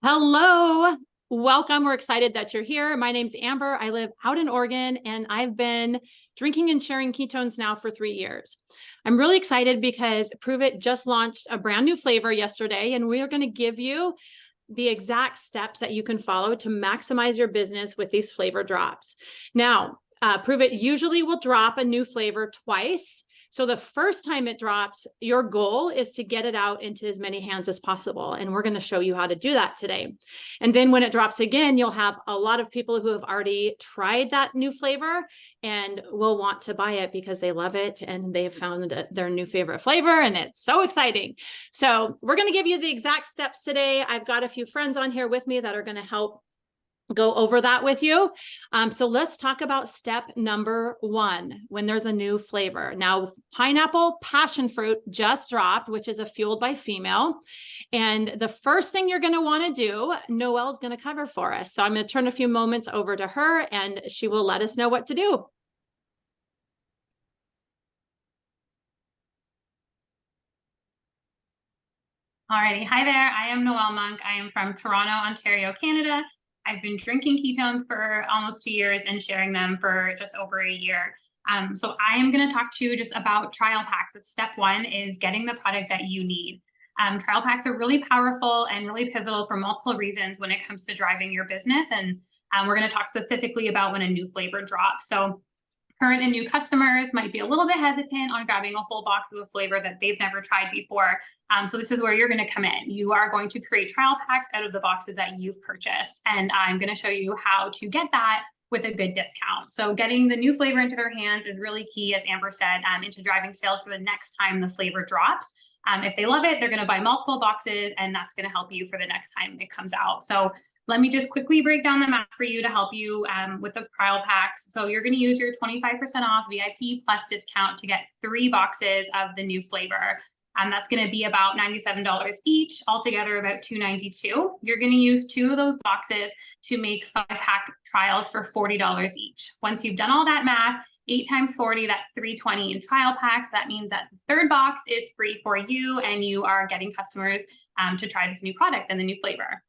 Hello, welcome. We're excited that you're here. My name's Amber. I live out in Oregon and I've been drinking and sharing ketones now for 3 years. I'm really excited because Pruvit just launched a brand new flavor yesterday, and we are going to give you the exact steps that you can follow to maximize your business with these flavor drops. Now, Pruvit usually will drop a new flavor twice. So the first time it drops, your goal is to get it out into as many hands as possible. And we're going to show you how to do that today. And then when it drops again, you'll have a lot of people who have already tried that new flavor and will want to buy it because they love it and they have found their new favorite flavor, and it's so exciting. So we're going to give you the exact steps today. I've got a few friends on here with me that are going to help go over that with you. So let's talk about step number 1 when there's a new flavor. Now, pineapple passion fruit just dropped, which is a fueled by female. And the first thing you're going to want to do, Noelle's going to cover for us. So I'm going to turn a few moments over to her and she will let us know what to do. Alrighty, hi there. I am Noelle Monk. I am from Toronto, Ontario, Canada. I've been drinking ketones for almost 2 years and sharing them for just over a year. So I am going to talk to you just about trial packs. Step 1 is getting the product that you need. Trial packs are really powerful and really pivotal for multiple reasons when it comes to driving your business. And we're going to talk specifically about when a new flavor drops. So current and new customers might be a little bit hesitant on grabbing a whole box of a flavor that they've never tried before. So this is where you're going to come in. You are going to create trial packs out of the boxes that you've purchased. And I'm going to show you how to get that with a good discount. So getting the new flavor into their hands is really key, as Amber said, into driving sales for the next time the flavor drops. If they love it, they're going to buy multiple boxes, and that's going to help you for the next time it comes out. So let me just quickly break down the math for you to help you with the trial packs. So you're going to use your 25% off VIP plus discount to get 3 boxes of the new flavor. That's going to be about $97 each, altogether about $292. You're going to use 2 of those boxes to make 5-pack trials for $40 each. Once you've done all that math, 8 times 40, that's $320 in trial packs. That means that the 3rd box is free for you, and you are getting customers to try this new product and the new flavor.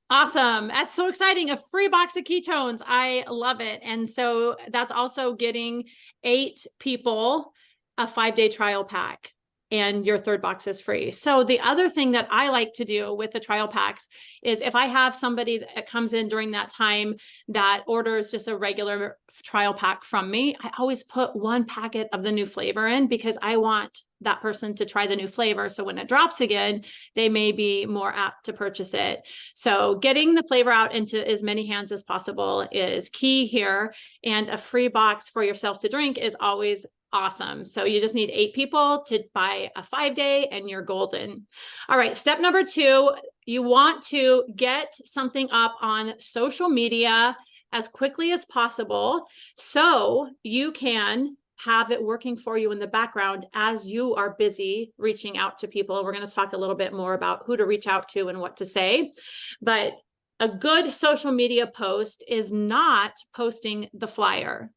Awesome. That's so exciting. A free box of ketones. I love it. And so that's also getting 8 people a 5-day trial pack, and your 3rd box is free. So the other thing that I like to do with the trial packs is if I have somebody that comes in during that time that orders just a regular trial pack from me, I always put 1 packet of the new flavor in because I want that person to try the new flavor. So when it drops again, they may be more apt to purchase it. So getting the flavor out into as many hands as possible is key here. And a free box for yourself to drink is always awesome. So you just need 8 people to buy a 5-day and you're golden. All right. Step number 2, you want to get something up on social media as quickly as possible so you can have it working for you in the background as you are busy reaching out to people. We're going to talk a little bit more about who to reach out to and what to say. But a good social media post is not posting the flyer.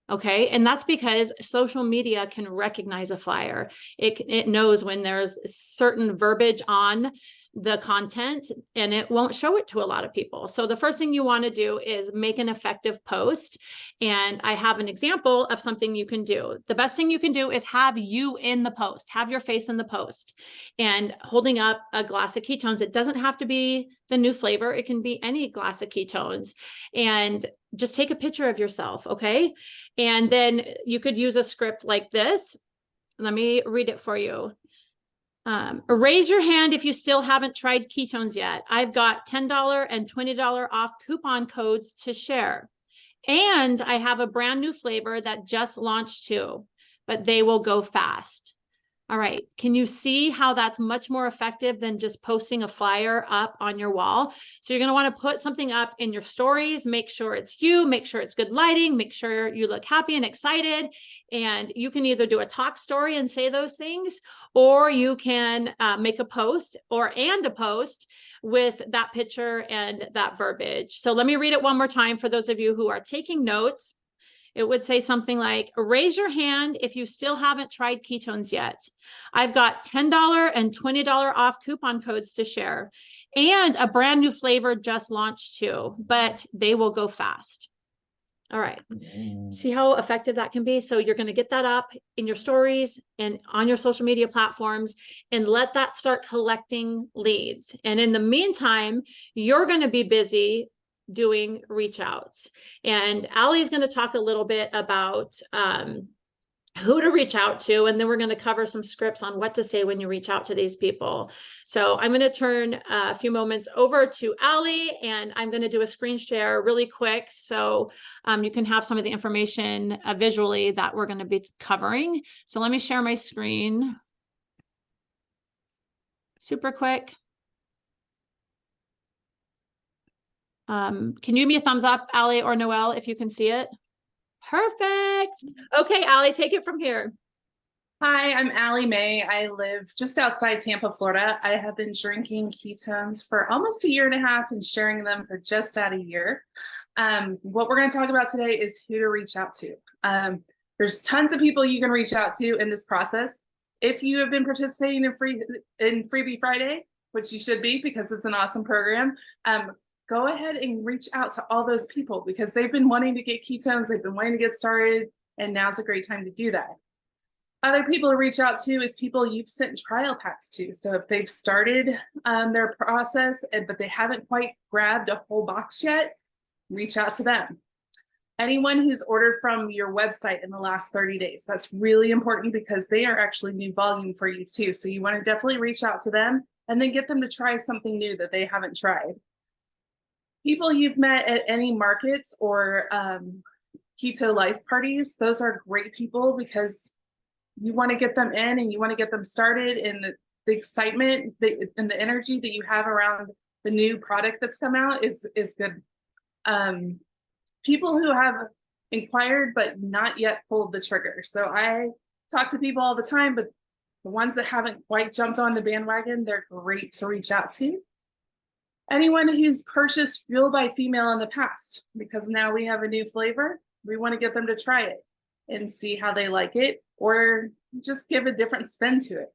Okay. And that's because social media can recognize a flyer. It knows when there's certain verbiage on the content, and it won't show it to a lot of people. So the first thing you want to do is make an effective post. And I have an example of something you can do. The best thing you can do is have you in the post, have your face in the post and holding up a glass of ketones. It doesn't have to be the new flavor. It can be any glass of ketones, and just take a picture of yourself. Okay. And then you could use a script like this. Let me read it for you. Raise your hand if you still haven't tried ketones yet. I've got $10 and $20 off coupon codes to share. And I have a brand new flavor that just launched too, but they will go fast. All right. Can you see how that's much more effective than just posting a flyer up on your wall? So you're going to want to put something up in your stories, make sure it's you, make sure it's good lighting, make sure you look happy and excited. And you can either do a talk story and say those things, or you can make a post and a post with that picture and that verbiage. So let me read it one more time for those of you who are taking notes. it would say something like, raise your hand if you still haven't tried ketones yet. I've got $10 and $20 off coupon codes to share, and a brand new flavor just launched too, but they will go fast. All right. See how effective that can be? So you're going to get that up in your stories and on your social media platforms and let that start collecting leads. And in the meantime, you're going to be busy doing reach outs. And Allie is going to talk a little bit about who to reach out to, and then we're going to cover some scripts on what to say when you reach out to these people. So I'm going to turn a few moments over to Allie, and I'm going to do a screen share really quick so you can have some of the information visually that we're going to be covering. So let me share my screen super quick. Can you give me a thumbs up, Allie or Noelle, if you can see it? Perfect. Okay, Allie, take it from here. Hi, I'm Allie Mae. I live just outside Tampa, Florida. I have been drinking ketones for almost 1.5 years and sharing them for just at 1 year. What we're going to talk about today is who to reach out to. There's tons of people you can reach out to in this process. If you have been participating in Freebie Friday, which you should be because it's an awesome program, go ahead and reach out to all those people because they've been wanting to get ketones, they've been wanting to get started, and now's a great time to do that. Other people to reach out to is people you've sent trial packs to. So if they've started their process, but they haven't quite grabbed a whole box yet, reach out to them. Anyone who's ordered from your website in the last 30 days, that's really important because they are actually new volume for you too. So you want to definitely reach out to them and then get them to try something new that they haven't tried. People you've met at any markets or keto life parties, those are great people because you want to get them in and you want to get them started, and the excitement and the energy that you have around the new product that's come out is good. People who have inquired but not yet pulled the trigger. So I talk to people all the time, but the ones that haven't quite jumped on the bandwagon, they're great to reach out to. Anyone who's purchased Fuel by Female in the past, because now we have a new flavor, we want to get them to try it and see how they like it, or just give a different spin to it.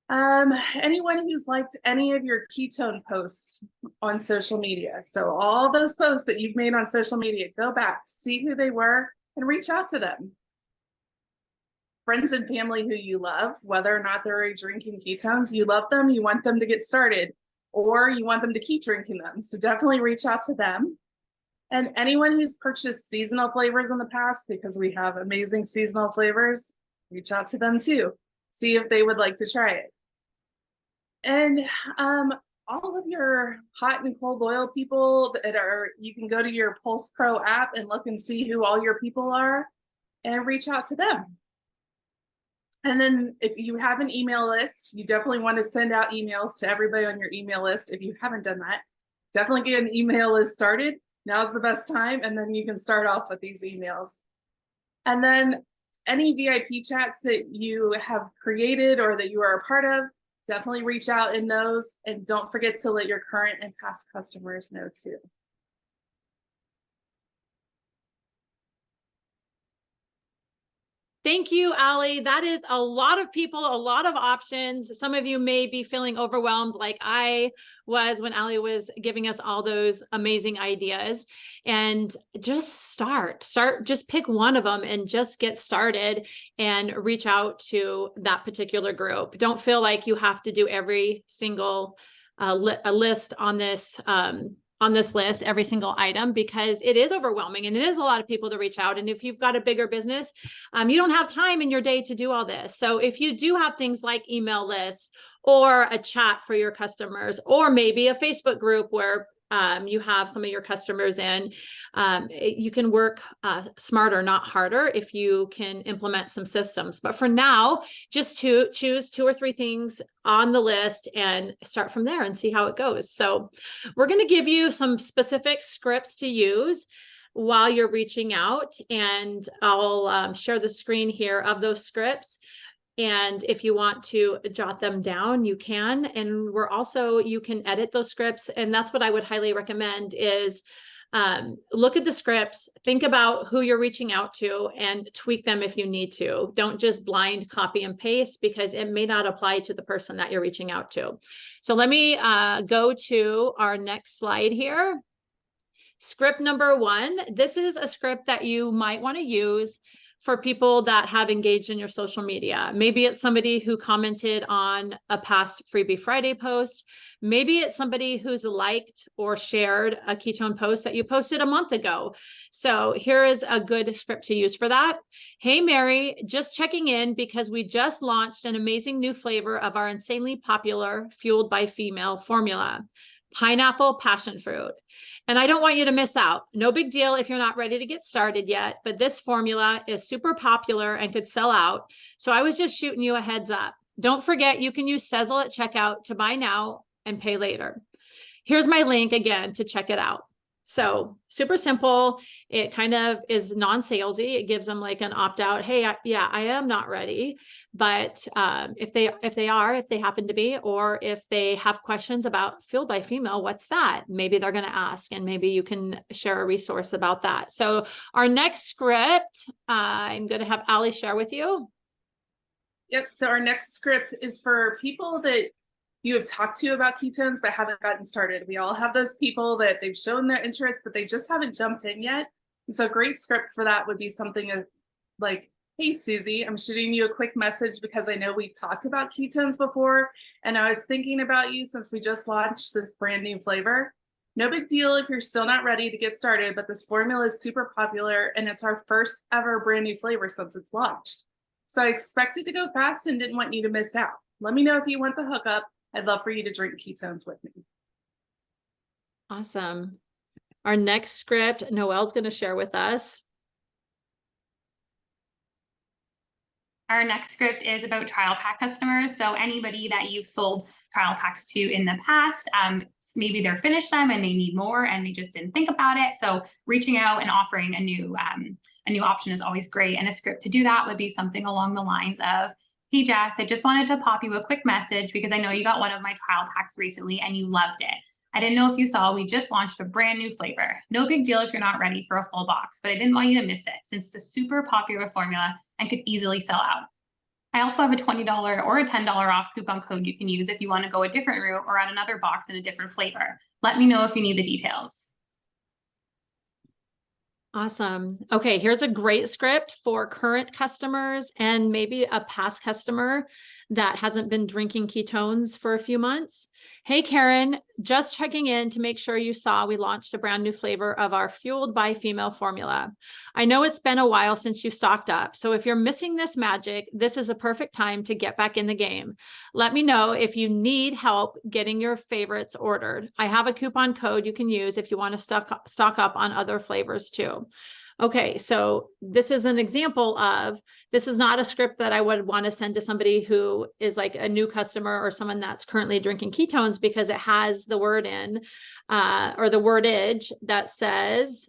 Anyone who's liked any of your ketone posts on social media. So all those posts that you've made on social media, go back, see who they were, and reach out to them. Friends and family who you love, whether or not they're already drinking ketones, you love them, you want them to get started, or you want them to keep drinking them. So definitely reach out to them. And anyone who's purchased seasonal flavors in the past, because we have amazing seasonal flavors, reach out to them too. See if they would like to try it. And all of your hot and cold oil people that are, you can go to your Pulse Pro app and look and see who all your people are and reach out to them. And then if you have an email list, you definitely want to send out emails to everybody on your email list. If you haven't done that, definitely get an email list started. Now's the best time. And then you can start off with these emails. And then any VIP chats that you have created or that you are a part of, definitely reach out in those. And don't forget to let your current and past customers know too. Thank you, Allie. That is a lot of people, a lot of options. Some of you may be feeling overwhelmed like I was when Allie was giving us all those amazing ideas. And just just pick one of them and just get started and reach out to that particular group. Don't feel like you have to do every single list on this list, every single item, because it is overwhelming and it is a lot of people to reach out. And if you've got a bigger business, you don't have time in your day to do all this. So if you do have things like email lists or a chat for your customers, or maybe a Facebook group where you have some of your customers in, you can work smarter, not harder, if you can implement some systems. But for now, just choose 2 or 3 things on the list and start from there and see how it goes. So we're going to give you some specific scripts to use while you're reaching out, and I'll share the screen here of those scripts. And if you want to jot them down, you can. And you can edit those scripts. And that's what I would highly recommend is Look at the scripts, think about who you're reaching out to and tweak them if you need to. Don't just blind copy and paste because it may not apply to the person that you're reaching out to. So let me go to our next slide here. Script number 1. This is a script that you might want to use for people that have engaged in your social media. Maybe it's somebody who commented on a past Freebie Friday post. Maybe it's somebody who's liked or shared a ketone post that you posted a month ago. So here is a good script to use for that. Hey, Mary, just checking in because we just launched an amazing new flavor of our insanely popular Fueled by Female formula, pineapple passion fruit. And I don't want you to miss out. No big deal if you're not ready to get started yet, but this formula is super popular and could sell out. So I was just shooting you a heads up. Don't forget, you can use Sezzle at checkout to buy now and pay later. Here's my link again to check it out. So super simple. It kind of is non-salesy. It gives them like an opt-out. Hey, I am not ready. But if they happen to be, or if they have questions about Fueled by Female, what's that? Maybe they're going to ask, and maybe you can share a resource about that. So our next script, I'm going to have Ali share with you. Yep. So our next script is for people that you have talked to about ketones but haven't gotten started. We all have those people that they've shown their interest, but they just haven't jumped in yet. And so a great script for that would be something like, hey, Susie, I'm shooting you a quick message because I know we've talked about ketones before, and I was thinking about you since we just launched this brand new flavor. No big deal if you're still not ready to get started, but this formula is super popular and it's our first ever brand new flavor since it's launched. So I expected to go fast and didn't want you to miss out. Let me know if you want the hookup. I'd love for you to drink ketones with me. Awesome. Our next script, Noelle's going to share with us. Our next script is about trial pack customers. So anybody that you've sold trial packs to in the past, maybe they're finished them and they need more and they just didn't think about it. So reaching out and offering a new option is always great. And a script to do that would be something along the lines of, hey, Jess, I just wanted to pop you a quick message because I know you got one of my trial packs recently and you loved it. I didn't know if you saw, we just launched a brand new flavor. No big deal if you're not ready for a full box, but I didn't want you to miss it since it's a super popular formula and could easily sell out. I also have a $20 or a $10 off coupon code you can use if you want to go a different route or add another box in a different flavor. Let me know if you need the details. Awesome. Okay, here's a great script for current customers and maybe a past customer that hasn't been drinking ketones for a few months. Hey, Karen, just checking in to make sure you saw we launched a brand new flavor of our Fueled by Female formula. I know it's been a while since you stocked up, so if you're missing this magic, this is a perfect time to get back in the game. Let me know if you need help getting your favorites ordered. I have a coupon code you can use if you want to stock up on other flavors too. Okay, so this is an example of, this is not a script that I would want to send to somebody who is like a new customer or someone that's currently drinking ketones, because it has the word in, or the wordage that says,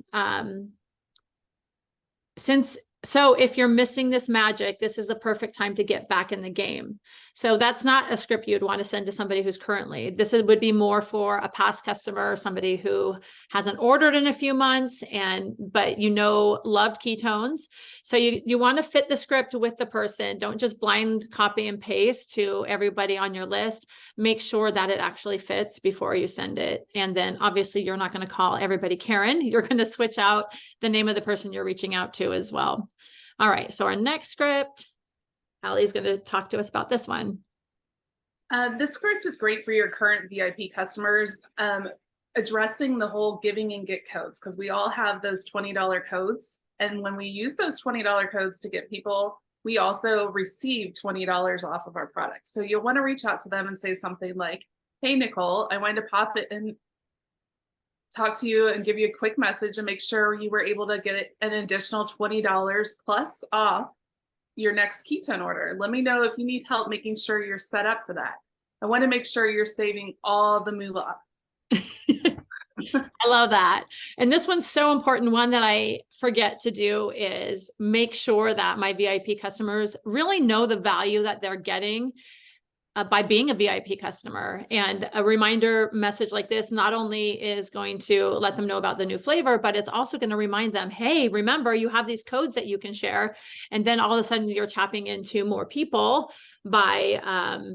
so if you're missing this magic, this is the perfect time to get back in the game. So that's not a script you'd want to send to somebody who's currently, would be more for a past customer or somebody who hasn't ordered in a few months but loved ketones. So you want to fit the script with the person. Don't just blind copy and paste to everybody on your list. Make sure that it actually fits before you send it. And then obviously you're not going to call everybody Karen. You're going to switch out the name of the person you're reaching out to as well. All right, so our next script, Allie's going to talk to us about this one. This script is great for your current VIP customers, addressing the whole giving and get codes, because we all have those $20 codes. And when we use those $20 codes to get people, we also receive $20 off of our products. So you'll want to reach out to them and say something like, hey, Nicole, I wanted to pop it and talk to you and give you a quick message and make sure you were able to get an additional $20 plus off your next ketone order. Let me know if you need help making sure you're set up for that. I want to make sure you're saving all the moolah. I love that. And this one's so important. One that I forget to do is make sure that my VIP customers really know the value that they're getting by being a VIP customer. And a reminder message like this not only is going to let them know about the new flavor, but it's also going to remind them, hey, remember, you have these codes that you can share. And then all of a sudden you're tapping into more people by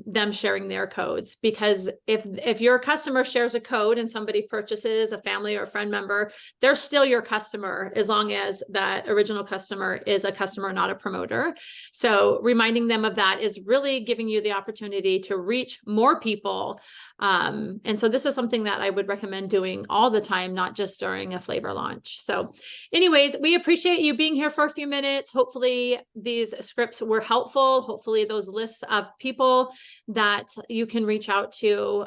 them sharing their codes. Because if your customer shares a code and somebody purchases, a family or a friend member, they're still your customer as long as that original customer is a customer, not a promoter. So reminding them of that is really giving you the opportunity to reach more people. And so this is something that I would recommend doing all the time, not just during a flavor launch. So anyways, we appreciate you being here for a few minutes. Hopefully these scripts were helpful. Hopefully those lists of people that you can reach out to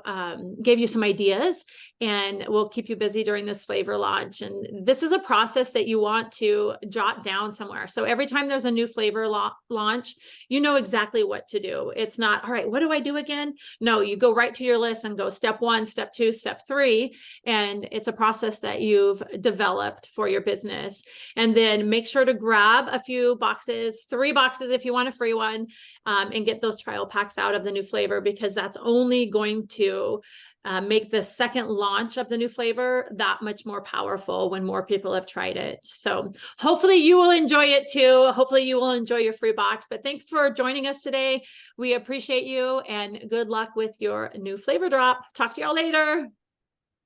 gave you some ideas, and we'll keep you busy during this flavor launch. And this is a process that you want to jot down somewhere. So every time there's a new flavor launch, you know exactly what to do. It's not, all right, what do I do again? No, you go right to your list and go step 1, step 2, step 3. And it's a process that you've developed for your business. And then make sure to grab a few boxes, 3 boxes if you want a free one, and get those trial packs out of the new flavor, because that's only going to make the second launch of the new flavor that much more powerful when more people have tried it. So hopefully you will enjoy it too. Hopefully you will enjoy your free box. But thanks for joining us today. We appreciate you, and good luck with your new flavor drop. Talk to y'all later.